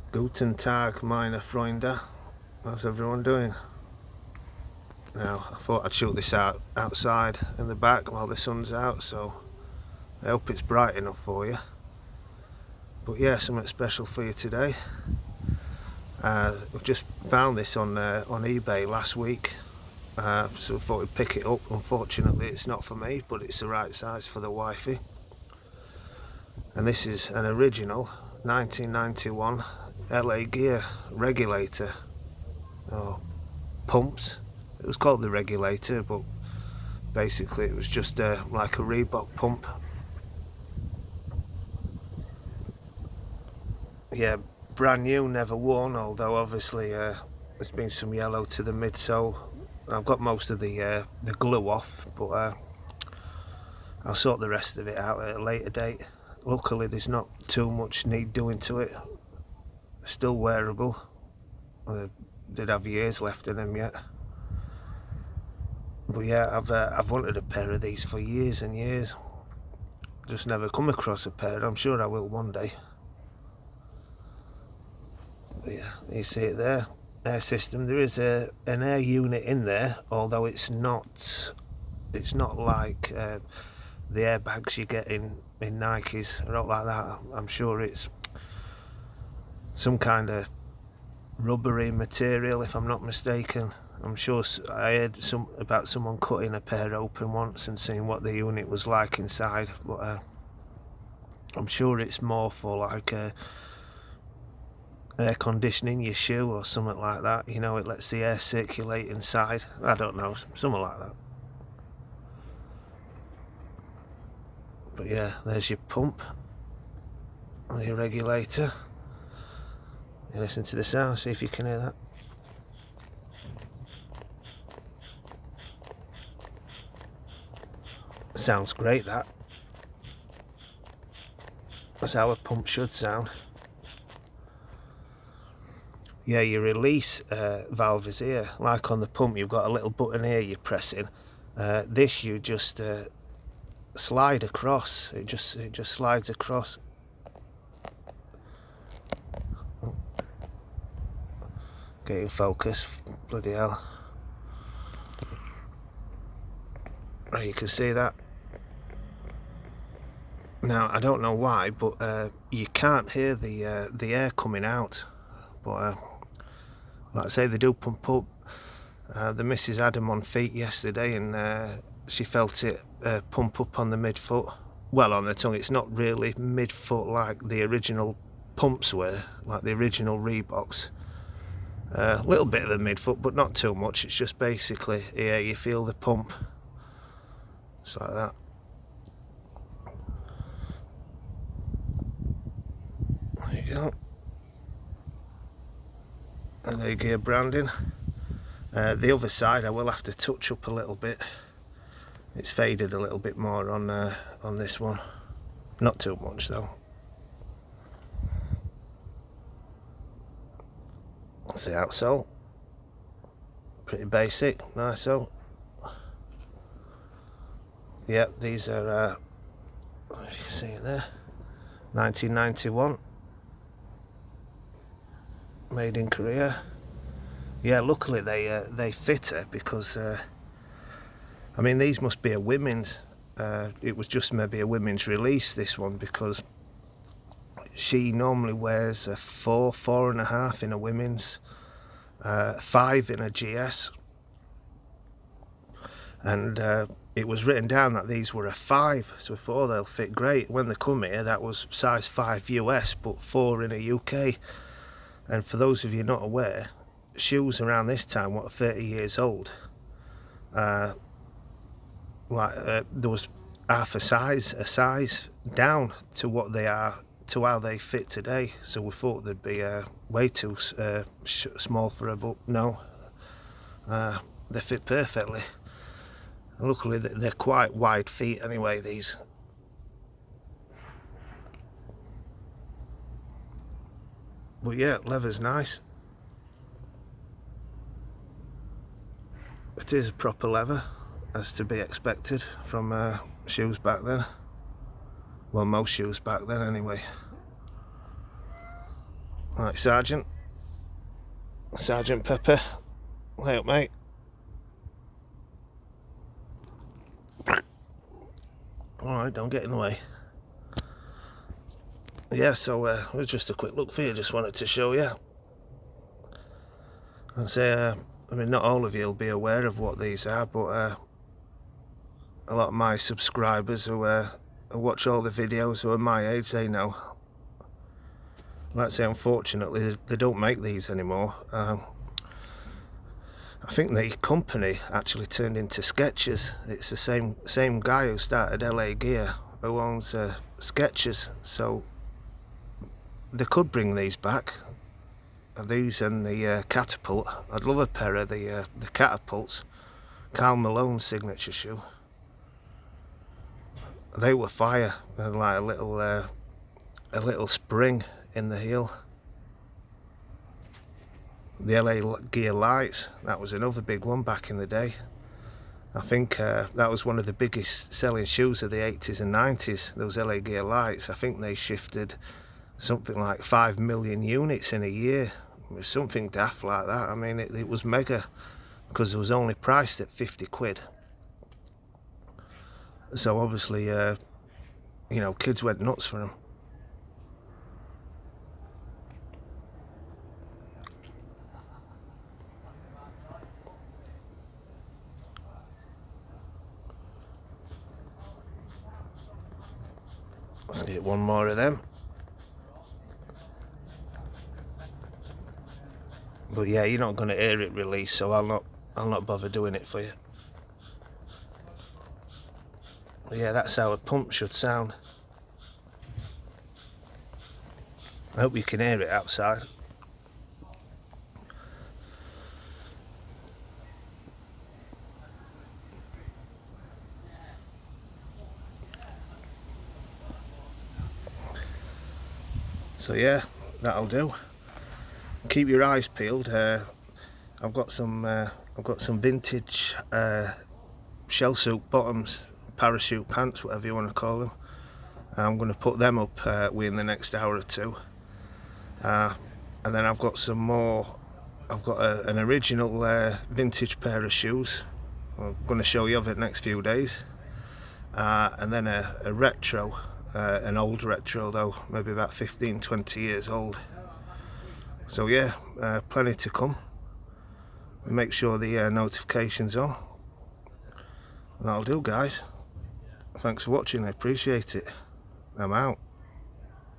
Guten Tag, meine Freunde. How's everyone doing? Now, I thought I'd shoot this out outside in the back while the sun's out, so I hope it's bright enough for you. But yeah, something special for you today. I've just found this on eBay last week, so I thought I'd pick it up. Unfortunately, it's not for me, but it's the right size for the wifey. And this is an original 1991 LA Gear Regulator. Oh, pumps. It was called the Regulator, but basically it was just like a Reebok pump. Yeah, brand new, never worn, although obviously there's been some yellow to the midsole. I've got most of the glue off, but I'll sort the rest of it out at a later date. Luckily there's not too much need doing to it. Still wearable. I did have years left in them yet. But yeah, I've wanted a pair of these for years and years. Just never come across a pair. I'm sure I will one day. But yeah, you see it there. Air system. There is an air unit in there, although it's not like the airbags you get in Nikes or not like that. I'm sure it's some kind of rubbery material, if I'm not mistaken. I'm sure I heard about someone cutting a pair open once and seeing what the unit was like inside, but I'm sure it's more for like air conditioning your shoe or something like that. You know, it lets the air circulate inside. I don't know, something like that. But yeah, there's your pump or your regulator. You listen to the sound, see if you can hear that. Sounds great, that. That's how a pump should sound. Yeah, your release valve is here. Like on the pump, you've got a little button here you're pressing. This you just slide across. It just slides across. Get in focus. Bloody hell. Right, you can see that. Now I don't know why, but you can't hear the air coming out. But like I say, they do pump up. The missus had them on feet yesterday, and she felt it pump up on the midfoot. Well, on the tongue. It's not really midfoot like the original pumps were, like the original Reeboks. A little bit of the midfoot, but not too much. It's just basically, yeah, you feel the pump. It's like that. There you go. And the gear branding. The other side I will have to touch up a little bit. It's faded a little bit more on this one. Not too much though. That's the outsole. Pretty basic, nice though. Yeah, these are, if you can see it there, 1991. Made in Korea. Yeah, luckily they fit her because I mean, these must be a women's. It was just maybe a women's release, this one, because she normally wears a 4.5 in a women's, 5 in a GS, and it was written down that these were a 5, so I thought, oh, they'll fit great. When they come here, that was size 5 US, but 4 in a UK. And for those of you not aware, shoes around this time, what, 30 years old, there was half a size down to what they are, to how they fit today. So we thought they'd be way too small for a, but no, they fit perfectly. And luckily they're quite wide feet anyway, these. But yeah, leather's nice. It is a proper leather, as to be expected from shoes back then. Well, most shoes back then anyway. Right, Sergeant Pepper, lay up, mate. Alright, don't get in the way. Yeah, so it was just a quick look for you, just wanted to show you. And say, I mean, not all of you will be aware of what these are, but a lot of my subscribers who watch all the videos who are my age, they know. Let's say, unfortunately, they don't make these anymore. I think the company actually turned into Skechers. It's the same guy who started LA Gear who owns Skechers, so they could bring these back. These and the Catapult. I'd love a pair of the Catapults. Karl Malone's signature shoe. They were fire. They had like a little spring in the heel. The LA Gear Lights, that was another big one back in the day. I think that was one of the biggest selling shoes of the 80s and 90s, those LA Gear Lights. I think they shifted something like 5 million units in a year. It was something daft like that. I mean, it was mega, because it was only priced at 50 quid. So obviously, you know, kids went nuts for them. Let's get one more of them. But yeah, you're not going to hear it release, so I'll not bother doing it for you. But yeah, that's how a pump should sound. I hope you can hear it outside. So yeah, that'll do. Keep your eyes peeled. I've got some vintage shell suit bottoms, parachute pants, whatever you want to call them. I'm going to put them up within the next hour or two. And then I've got some more. I've got an original vintage pair of shoes. I'm going to show you over the next few days. And then a retro, an old retro though, maybe about 15-20 years old. So yeah, plenty to come. Make sure the notifications on. That'll do, guys. Thanks for watching, I appreciate it. I'm out.